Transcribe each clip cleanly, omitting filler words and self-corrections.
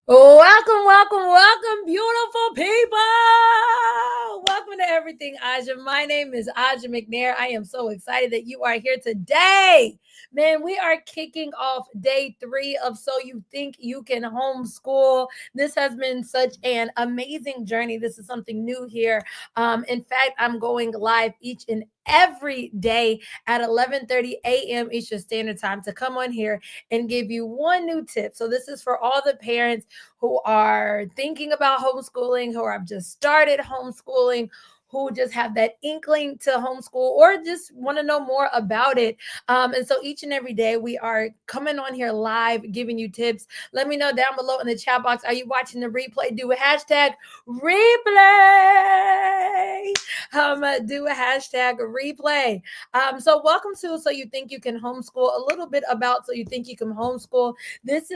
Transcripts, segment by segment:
Welcome, welcome, welcome, beautiful people. Welcome to Everything Aja. My name is Aja McNair. I am so excited that you are here today. Man, we are kicking off day 3 of So You Think You Can Homeschool. This has been such an amazing journey. This is something new here. In fact, I'm going live each and every day at 11:30 a.m. Eastern Standard Time to come on here and give you one new tip. So this is for all the parents who are thinking about homeschooling, who have just started homeschooling, who just have that inkling to homeschool or just want to know more about it. And so each and every day we are coming on here live, giving you tips. Let me know down below in the chat box. Are you watching the replay? Do a hashtag replay. Do a hashtag replay. So welcome to So You Think You Can Homeschool. A little bit about So You Think You Can Homeschool. This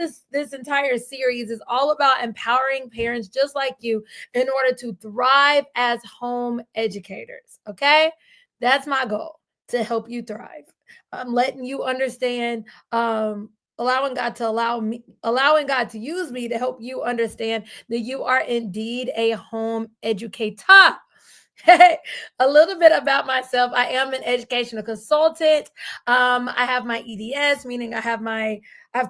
entire series is all about empowering parents just like you in order to thrive as home educators. Okay, that's my goal, to help you thrive. I'm letting you understand. Allowing God to use me to help you understand that you are indeed a home educator. Hey, a little bit about myself. I am an educational consultant. I have my EDS, meaning I have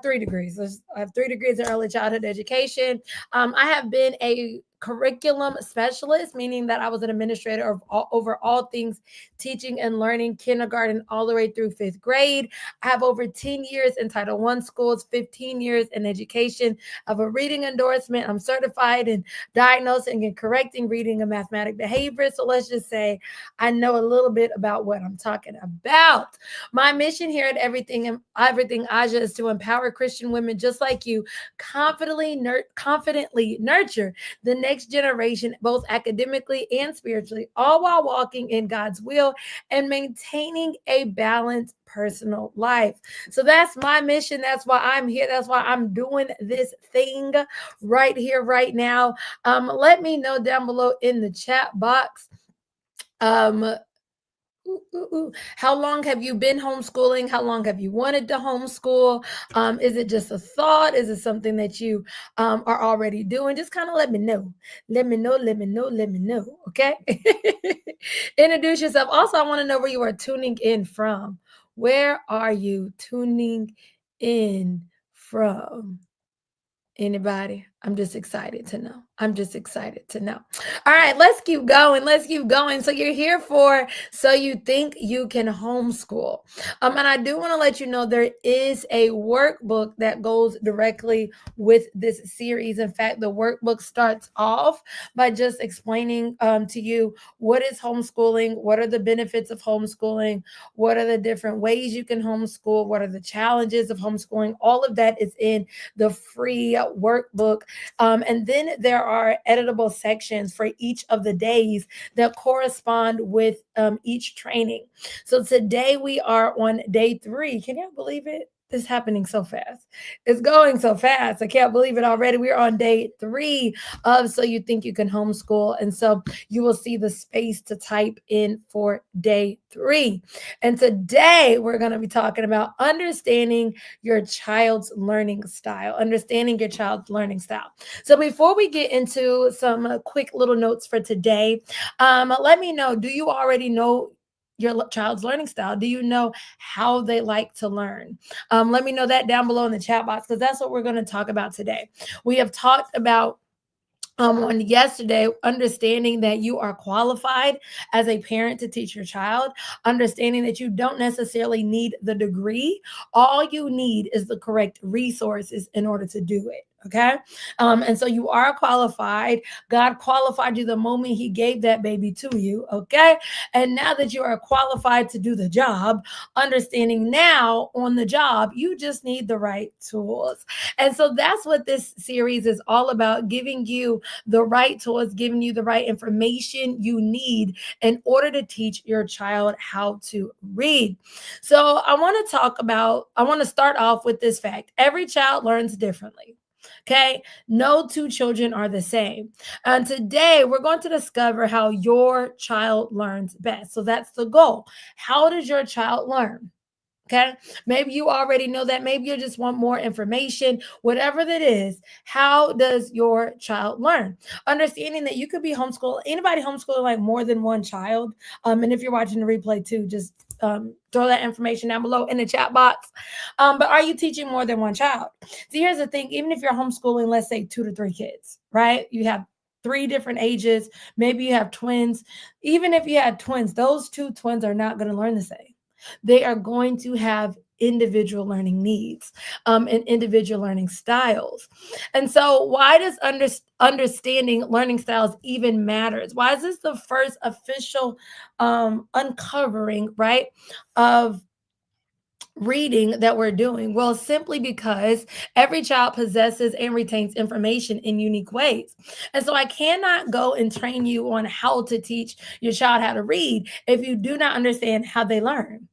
3 degrees. I have 3 degrees in early childhood education. I have been a curriculum specialist, meaning that I was an administrator over all things teaching and learning, kindergarten all the way through 5th grade. I have over 10 years in Title I schools, 15 years in education. I have a reading endorsement. I'm certified in diagnosing and correcting reading and mathematic behavior. So let's just say I know a little bit about what I'm talking about. My mission here at Everything Aja is to empower Christian women just like you confidently nurture the next generation, both academically and spiritually, all while walking in God's will and maintaining a balanced personal life. So that's my mission. That's why I'm here. That's why I'm doing this thing right here, right now. Let me know down below in the chat box. Um, How long have you been homeschooling? How long have you wanted to homeschool? Is it just a thought? Is it something that you are already doing? Just kind of let me know. Let me know. Let me know. Let me know. Okay. Introduce yourself. Also, I want to know where you are tuning in from. Where are you tuning in from? Anybody? I'm just excited to know. I'm just excited to know. All right, let's keep going. Let's keep going. So you're here for So You Think You Can Homeschool. And I do want to let you know there is a workbook that goes directly with this series. In fact, the workbook starts off by just explaining to you what is homeschooling, what are the benefits of homeschooling, what are the different ways you can homeschool, what are the challenges of homeschooling. All of that is in the free workbook. And then there are editable sections for each of the days that correspond with each training. So today we are on day 3. Can you believe it? It's happening so fast. It's going so fast. I can't believe it already. We're on day 3 of So You Think You Can Homeschool. And so you will see the space to type in for day 3. And today we're going to be talking about understanding your child's learning style, understanding your child's learning style. So before we get into some quick little notes for today, let me know, do you already know your child's learning style? Do you know how they like to learn? Let me know that down below in the chat box, because that's what we're going to talk about today. We have talked about on yesterday, understanding that you are qualified as a parent to teach your child, understanding that you don't necessarily need the degree. All you need is the correct resources in order to do it. Okay. And so you are qualified. God qualified you the moment He gave that baby to you. Okay. And now that you are qualified to do the job, understanding now on the job, you just need the right tools. And so that's what this series is all about, giving you the right tools, giving you the right information you need in order to teach your child how to read. So I want to start off with this fact. Every child learns differently. Okay, no 2 children are the same. And today we're going to discover how your child learns best. So that's the goal. How does your child learn? Okay. Maybe you already know that. Maybe you just want more information. Whatever that is, how does your child learn? Understanding that you could be homeschool. Anybody homeschooling like more than one child? And if you're watching the replay too, just throw that information down below in the chat box. But are you teaching more than one child? See, here's the thing. Even if you're homeschooling, let's say 2 to 3 kids, right? You have 3 different ages. Maybe you have twins. Even if you had twins, those 2 twins are not going to learn the same. They are going to have individual learning needs and individual learning styles. And so why does understanding learning styles even matters? Why is this the first official uncovering, right, of reading that we're doing? Well, simply because every child possesses and retains information in unique ways. And so I cannot go and train you on how to teach your child how to read if you do not understand how they learn,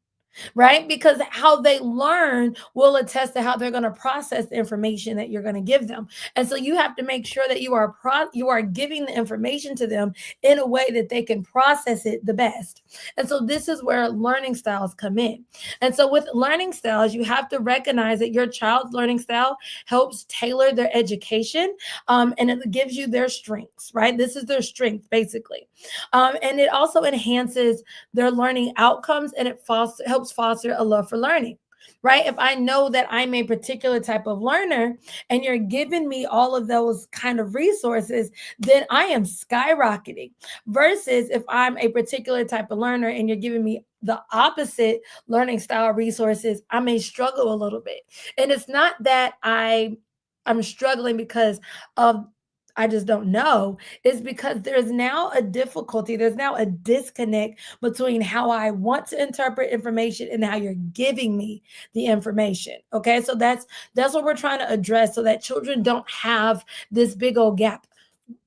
right? Because how they learn will attest to how they're going to process the information that you're going to give them. And so you have to make sure that you are giving the information to them in a way that they can process it the best. And so this is where learning styles come in. And so with learning styles, you have to recognize that your child's learning style helps tailor their education, and it gives you their strengths, right? This is their strength, basically. And it also enhances their learning outcomes, and it helps foster a love for learning, right? If I know that I'm a particular type of learner and you're giving me all of those kind of resources, then I am skyrocketing. Versus if I'm a particular type of learner and you're giving me the opposite learning style resources, I may struggle a little bit. And it's not that I'm struggling because of I just don't know, is because there's now a difficulty, there's now a disconnect between how I want to interpret information and how you're giving me the information. Okay, so that's what we're trying to address so that children don't have this big old gap.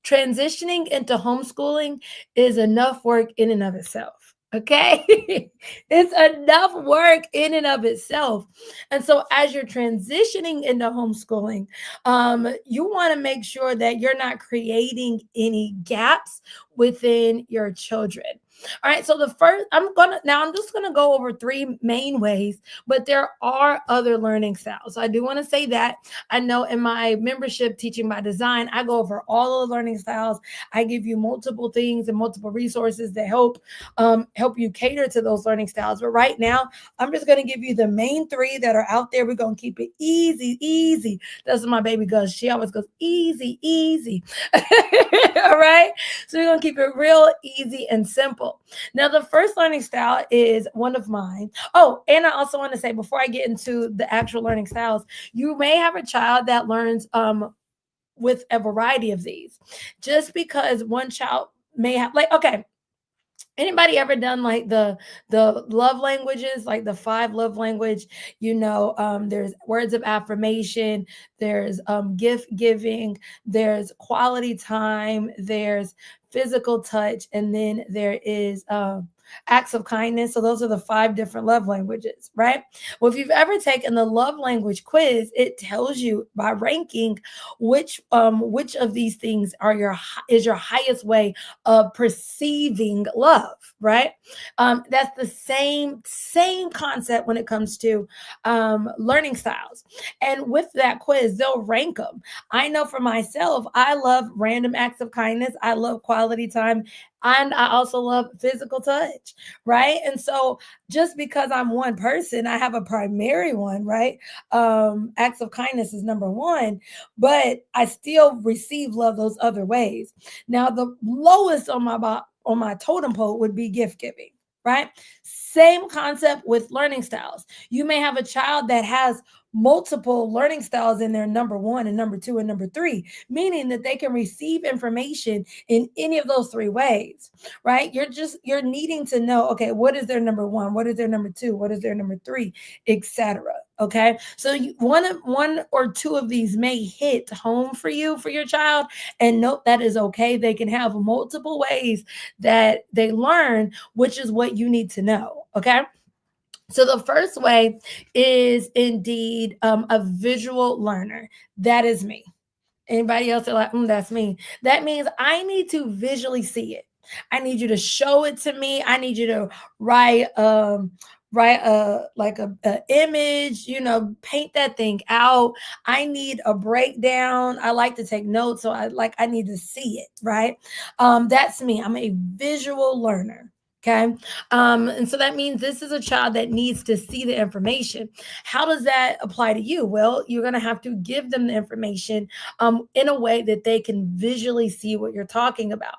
Transitioning into homeschooling is enough work in and of itself. Okay, it's enough work in and of itself. And so, as you're transitioning into homeschooling, you want to make sure that you're not creating any gaps within your children. All right, so I'm just gonna go over 3 main ways, but there are other learning styles. So I do want to say that. I know in my membership, Teaching by Design, I go over all the learning styles. I give you multiple things and multiple resources that help you cater to those learning styles. But right now, I'm just going to give you the main 3 that are out there. We're going to keep it easy, easy. That's what my baby goes. She always goes easy, easy. All right. So we're going to keep it real easy and simple. Now, the first learning style is one of mine. Oh, and I also want to say, before I get into the actual learning styles, you may have a child that learns with a variety of these. Just because one child may have, like, okay, anybody ever done like the love languages, like the 5 love language? There's words of affirmation, there's gift giving, there's quality time, there's physical touch, and then there is acts of kindness. So those are the 5 different love languages, right? Well, if you've ever taken the love language quiz, it tells you by ranking which of these things is your highest way of perceiving love, right? That's the same concept when it comes to learning styles. And with that quiz, they'll rank them. I know for myself, I love random acts of kindness. I love quality time. And I also love physical touch, right? And so just because I'm one person, I have a primary one, right? Acts of kindness is number 1, but I still receive love those other ways. Now, the lowest on my totem pole would be gift giving, right? Same concept with learning styles. You may have a child that has multiple learning styles in their number 1 and number 2 and number 3, meaning that they can receive information in any of those 3 ways, right? You're needing to know, okay, what is their number 1, what is their number 2, what is their number 3, etc. Okay, so one or 2 of these may hit home for you, for your child, and note that is okay. They can have multiple ways that they learn, which is what you need to know. Okay. So the first way is indeed a visual learner. That is me. Anybody else are like, that's me. That means I need to visually see it. I need you to show it to me. I need you to write right? Like a image, paint that thing out. I need a breakdown. I like to take notes, so I need to see it, right? That's me. I'm a visual learner. Okay. And so that means this is a child that needs to see the information. How does that apply to you? Well, you're going to have to give them the information in a way that they can visually see what you're talking about.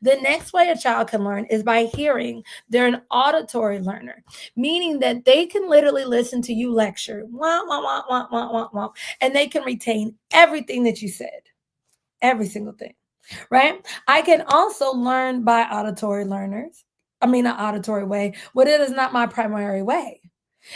The next way a child can learn is by hearing. They're an auditory learner, meaning that they can literally listen to you lecture, wah, wah, wah, wah, wah, wah, wah, and they can retain everything that you said, every single thing, right? I can also learn by auditory learners. I mean, an auditory way, but it is not my primary way.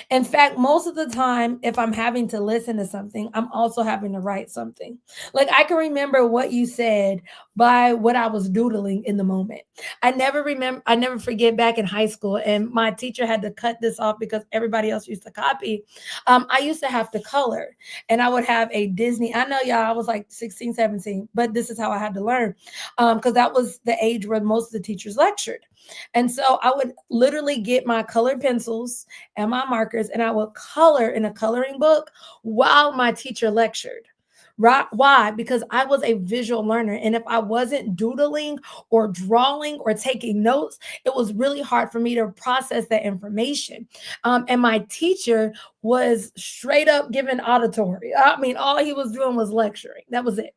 In fact, most of the time, if I'm having to listen to something, I'm also having to write something. Like I can remember what you said by what I was doodling in the moment. I never forget back in high school, and my teacher had to cut this off because everybody else used to copy. I used to have to color, and I would have a Disney. I know y'all, I was like 16, 17, but this is how I had to learn because that was the age where most of the teachers lectured. And so I would literally get my colored pencils and my markers and I would color in a coloring book while my teacher lectured. Right? Why? Because I was a visual learner. And if I wasn't doodling or drawing or taking notes, it was really hard for me to process that information. And my teacher was straight up giving auditory. I mean, all he was doing was lecturing. That was it.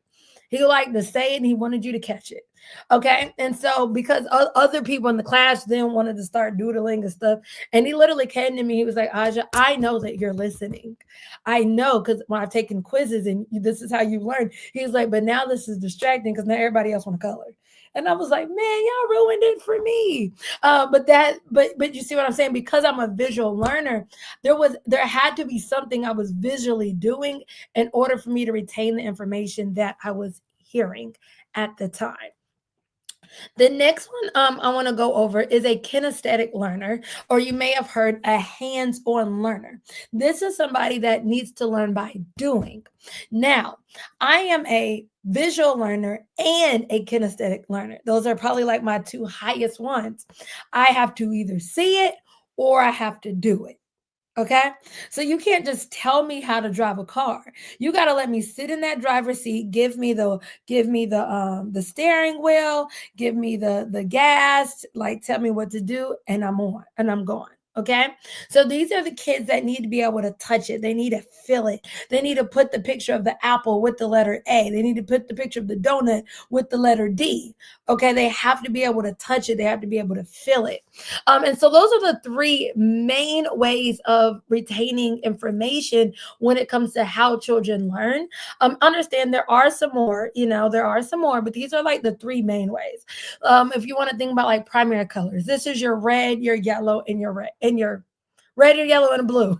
He liked to say it and he wanted you to catch it. Okay. And so, because other people in the class then wanted to start doodling and stuff, and he literally came to me, he was like, Aja, I know that you're listening. I know because when I've taken quizzes and this is how you learn. He's like, but now this is distracting because now everybody else want to color. And I was like, man, y'all ruined it for me. But you see what I'm saying? Because I'm a visual learner, there had to be something I was visually doing in order for me to retain the information that I was hearing at the time. The next one I want to go over is a kinesthetic learner, or you may have heard a hands on learner. This is somebody that needs to learn by doing. Now, I am a visual learner and a kinesthetic learner. Those are probably like my two highest ones. I have to either see it or I have to do it. Okay. So you can't just tell me how to drive a car. You got to let me sit in that driver's seat, give me the steering wheel, give me the gas, like tell me what to do, and I'm on and I'm going. Okay. So these are the kids that need to be able to touch it. They need to feel it. They need to put the picture of the apple with the letter A. They need to put the picture of the donut with the letter D. Okay. They have to be able to touch it. They have to be able to feel it. And so those are the three main ways of retaining information when it comes to how children learn. Understand there are some more, but these are like the three main ways. If you want to think about like primary colors, this is your red, your yellow, and your yellow, and blue.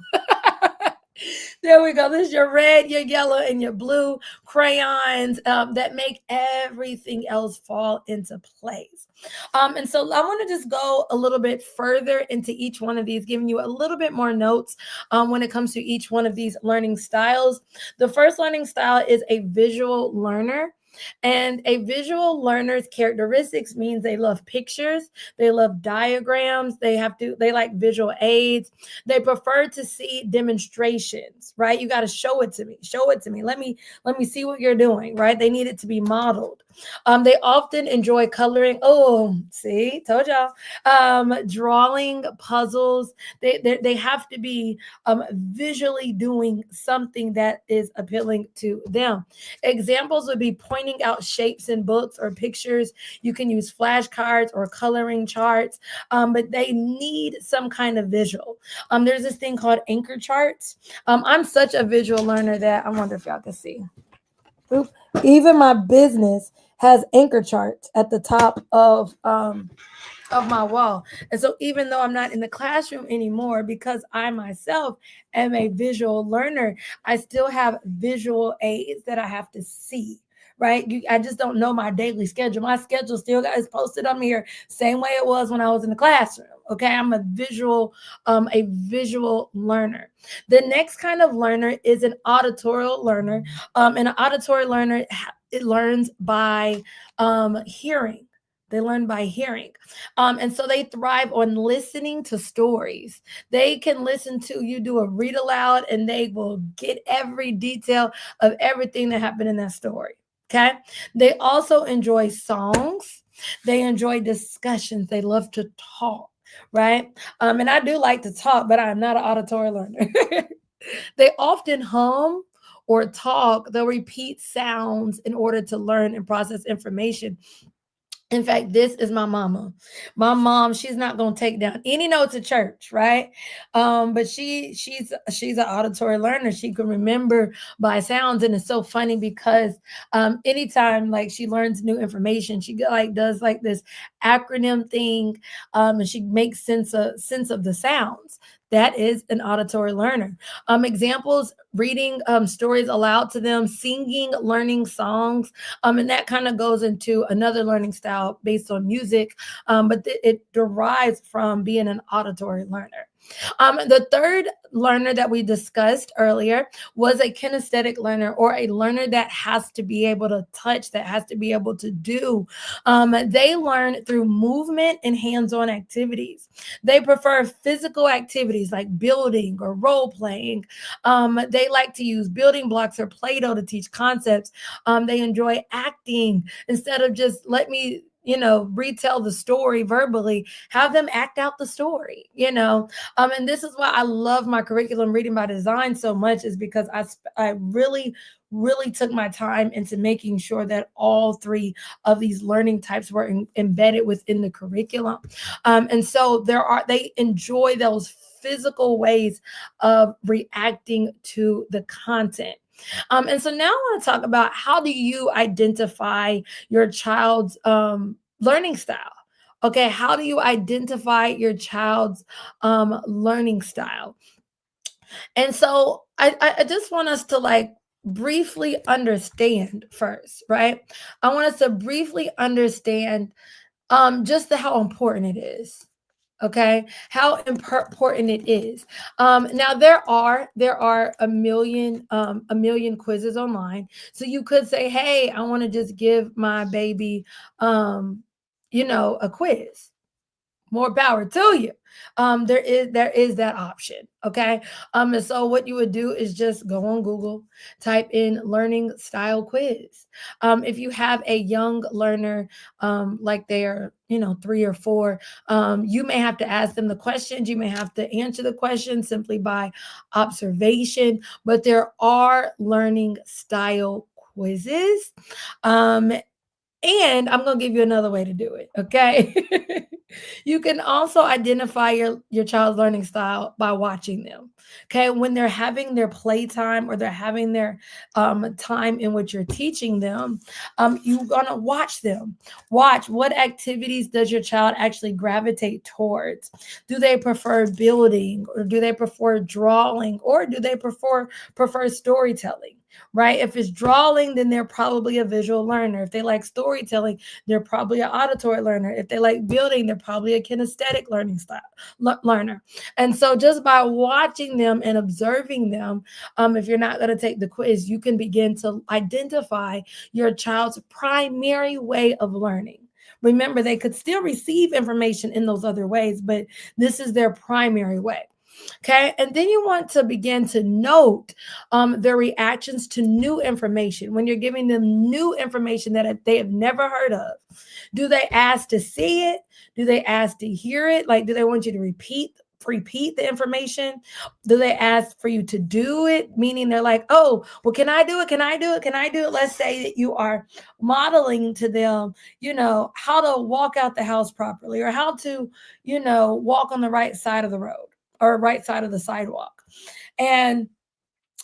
There we go. This is your red, your yellow, and your blue crayons that make everything else fall into place. And so I want to just go a little bit further into each one of these, giving you a little bit more notes when it comes to each one of these learning styles. The first learning style is a visual learner. And a visual learner's characteristics means they love pictures, they love diagrams, they like visual aids, they prefer to see demonstrations, right? You got to show it to me. Show it to me. Let me see what you're doing, right? They need it to be modeled. They often enjoy coloring. Oh, see, told y'all. Drawing puzzles. They have to be visually doing something that is appealing to them. Examples would be pointing out shapes in books or pictures. You can use flashcards or coloring charts, but they need some kind of visual. There's this thing called anchor charts. I'm such a visual learner that I wonder if y'all can see. Oop. Even my business has anchor charts at the top of my wall. And so even though I'm not in the classroom anymore, because I myself am a visual learner, I still have visual aids that I have to see. Right. I just don't know my daily schedule. My schedule still is posted on here, same way it was when I was in the classroom. Okay. I'm a visual learner. The next kind of learner is an auditorial learner. And an auditory learner, it learns by hearing. They learn by hearing. And so they thrive on listening to stories. They can listen to you do a read aloud and they will get every detail of everything that happened in that story. Okay. They also enjoy songs. They enjoy discussions. They love to talk. Right. And I do like to talk, but I'm not an auditory learner. They often hum or talk. They'll repeat sounds in order to learn and process information. In fact, this is my mama. My mom, she's not gonna take down any notes at church, right? But she's an auditory learner. She can remember by sounds, and it's so funny because anytime like she learns new information, she like does like this acronym thing, and she makes sense of the sounds. That is an auditory learner. Examples: reading stories aloud to them, singing, learning songs, and that kind of goes into another learning style based on music, but it derives from being an auditory learner. The third learner that we discussed earlier was a kinesthetic learner, or a learner that has to be able to touch, that has to be able to do. They learn through movement and hands-on activities. They prefer physical activities like building or role playing. They like to use building blocks or Play-Doh to teach concepts. They enjoy acting. Instead of just let me retell the story verbally, have them act out the story. And this is why I love my curriculum Reading by Design so much, is because I really took my time into making sure that all three of these learning types were embedded within the curriculum. And so they enjoy those physical ways of reacting to the content. And so now I want to talk about, how do you identify your child's learning style? Okay, how do you identify your child's learning style? And so I just want us to like briefly understand first, right? I want us to briefly understand just how important it is. Okay, how important it is. Now there are a million quizzes online, so you could say, hey, I want to just give my baby a quiz. More power to you. There is that option. Okay. And so what you would do is just go on Google, type in learning style quiz. If you have a young learner, like they're 3 or 4, you may have to ask them the questions. You may have to answer the questions simply by observation, but there are learning style quizzes. And I'm going to give you another way to do it. Okay. You can also identify your child's learning style by watching them. Okay. When they're having their playtime, or they're having their time in which you're teaching them, you're going to watch them. Watch, what activities does your child actually gravitate towards? Do they prefer building, or do they prefer drawing, or do they prefer storytelling? Right? If it's drawing, then they're probably a visual learner. If they like storytelling, they're probably an auditory learner. If they like building, they're probably a kinesthetic learning style learner. And so just by watching them and observing them, if you're not going to take the quiz, you can begin to identify your child's primary way of learning. Remember, they could still receive information in those other ways, but this is their primary way. Okay. And then you want to begin to note their reactions to new information. When you're giving them new information that they have never heard of, do they ask to see it? Do they ask to hear it? Like, do they want you to repeat the information? Do they ask for you to do it? Meaning they're like, oh, well, can I do it? Can I do it? Can I do it? Let's say that you are modeling to them, how to walk out the house properly, or how to, walk on the right side of the road, or right side of the sidewalk. And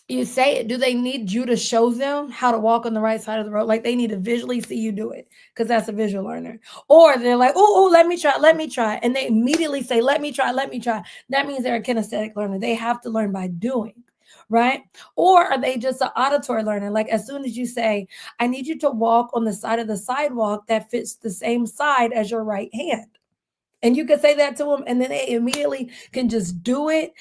you say it. Do they need you to show them how to walk on the right side of the road? Like, they need to visually see you do it, because that's a visual learner. Or they're like, oh, let me try. And they immediately say, let me try. That means they're a kinesthetic learner. They have to learn by doing. Right? Or are they just an auditory learner? Like, as soon as you say, I need you to walk on the side of the sidewalk that fits the same side as your right hand. And you can say that to them, and then they immediately can just do it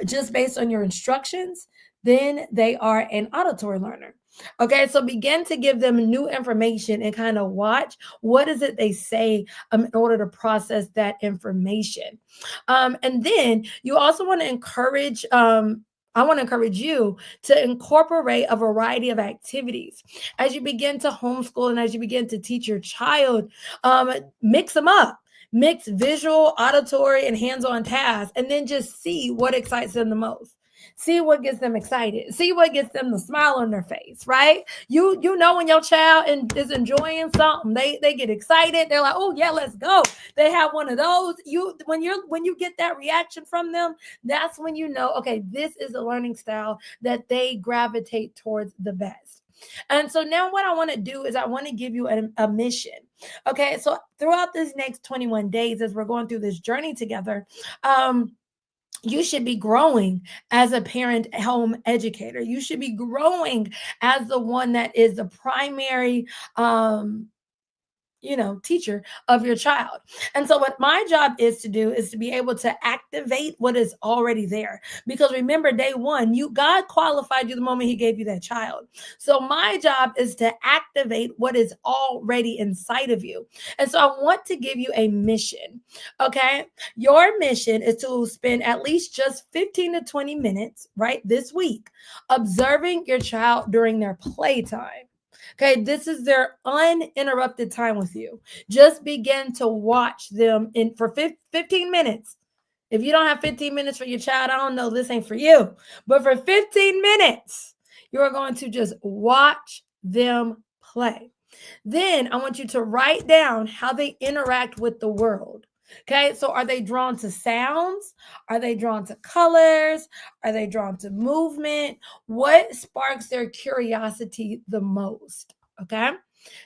just based on your instructions. Then they are an auditory learner. Okay, so begin to give them new information and kind of watch what is it they say in order to process that information. And then you also want to encourage. I want to encourage you to incorporate a variety of activities as you begin to homeschool and as you begin to teach your child. Mix them up. Mix visual, auditory, and hands-on tasks, and then just see what excites them the most. See what gets them excited. See what gets them the smile on their face, right? You know when your child is enjoying something, they get excited. They're like, oh yeah, let's go. They have one of those. When you get that reaction from them, that's when you know, okay, this is a learning style that they gravitate towards the best. And so now what I want to do is I want to give you a mission. Okay, so throughout this next 21 days, as we're going through this journey together, you should be growing as a parent home educator. You should be growing as the one that is the primary teacher of your child. And so what my job is to do is to be able to activate what is already there. Because remember, day one, God qualified you the moment he gave you that child. So my job is to activate what is already inside of you. And so I want to give you a mission. Okay. Your mission is to spend at least just 15 to 20 minutes, right, this week, observing your child during their playtime. Okay, this is their uninterrupted time with you. Just begin to watch them for 15 minutes. If you don't have 15 minutes for your child, I don't know, this ain't for you. But for 15 minutes, you are going to just watch them play. Then I want you to write down how they interact with the world. Okay, so are they drawn to sounds? Are they drawn to colors? Are they drawn to movement? What sparks their curiosity the most? Okay,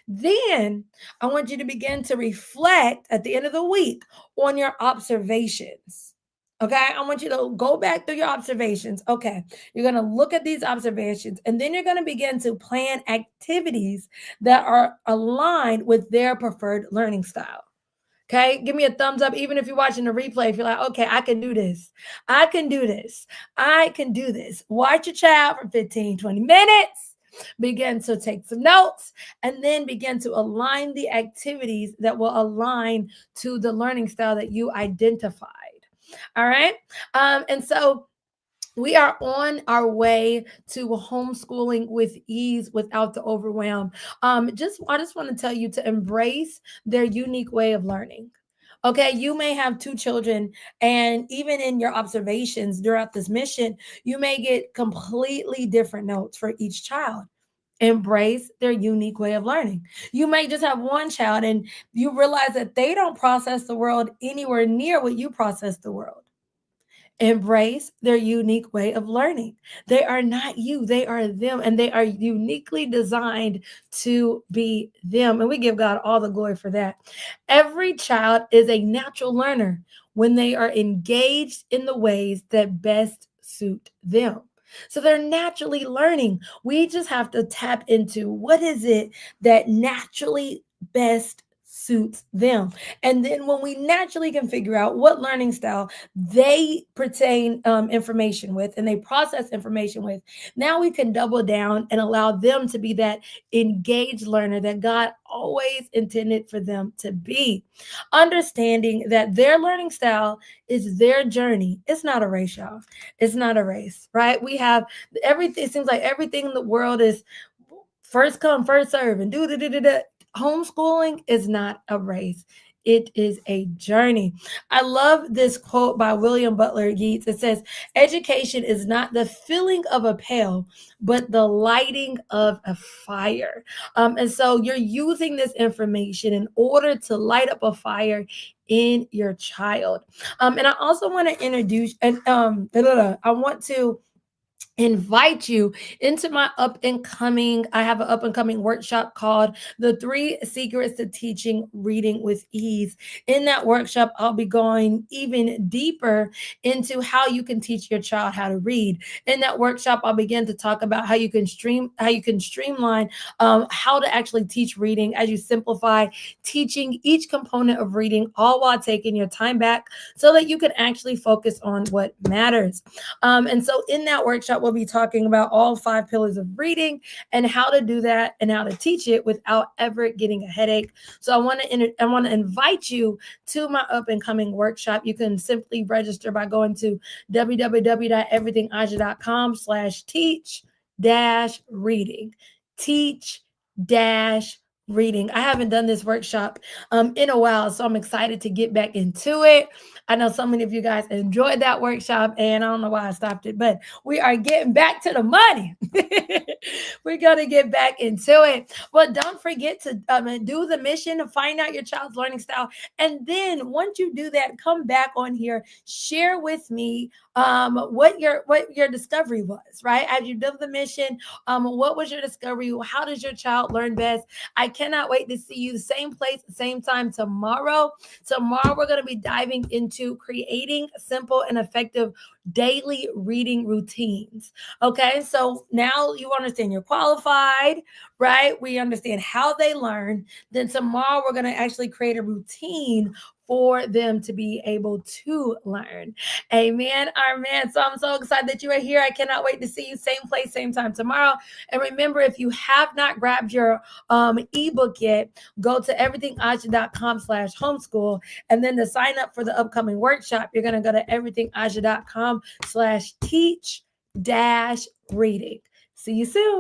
then I want you to begin to reflect at the end of the week on your observations. Okay, I want you to go back through your observations. Okay, you're going to look at these observations and then you're going to begin to plan activities that are aligned with their preferred learning style. Okay, give me a thumbs up, even if you're watching the replay. If you're like, okay, I can do this, I can do this, I can do this. Watch your child for 15, 20 minutes, begin to take some notes, and then begin to align the activities that will align to the learning style that you identified. All right. And so we are on our way to homeschooling with ease without the overwhelm. I just want to tell you to embrace their unique way of learning. Okay, you may have two children, and even in your observations throughout this mission, you may get completely different notes for each child. Embrace their unique way of learning. You may just have one child, and you realize that they don't process the world anywhere near what you process the world. Embrace their unique way of learning. They are not you, they are them, and they are uniquely designed to be them. And we give God all the glory for that. Every child is a natural learner when they are engaged in the ways that best suit them. So they're naturally learning. We just have to tap into what is it that naturally best suits them. And then when we naturally can figure out what learning style they pertain information with and they process information with, now we can double down and allow them to be that engaged learner that God always intended for them to be. Understanding that their learning style is their journey. It's not a race, y'all. It's not a race, right? We have everything. It seems like everything in the world is first come, first serve, and do. Homeschooling is not a race. It is a journey. I love this quote by William Butler Yeats. It says, education is not the filling of a pail, but the lighting of a fire. And so you're using this information in order to light up a fire in your child. And I also want to introduce, and I want to invite you into my I have an up and coming workshop called The 3 Secrets to Teaching Reading with Ease. In that workshop, I'll be going even deeper into how you can teach your child how to read. In that workshop, I'll begin to talk about how you can streamline how to actually teach reading as you simplify teaching each component of reading, all while taking your time back so that you can actually focus on what matters. And so in that workshop, we'll will be talking about all 5 pillars of reading and how to do that and how to teach it without ever getting a headache. So I want to invite you to my up and coming workshop. You can simply register by going to www.everythingaja.com/teach-reading. Teach-reading. I haven't done this workshop in a while, so I'm excited to get back into it. I know so many of you guys enjoyed that workshop, and I don't know why I stopped it, but we are getting back to the money. We're going to get back into it. But don't forget to do the mission to find out your child's learning style. And then once you do that, come back on here, share with me what your discovery was, right? As you do the mission, what was your discovery? How does your child learn best? I cannot wait to see you same place, same time tomorrow. Tomorrow, we're going to be diving into creating simple and effective daily reading routines. Okay, so now you understand you're qualified, right? We understand how they learn. Then tomorrow, we're going to actually create a routine for them to be able to learn. Amen. Amen. So I'm so excited that you are here. I cannot wait to see you same place, same time tomorrow. And remember, if you have not grabbed your ebook yet, go to everythingaja.com/homeschool. And then to sign up for the upcoming workshop, you're going to go to everythingaja.com/teach-reading. See you soon.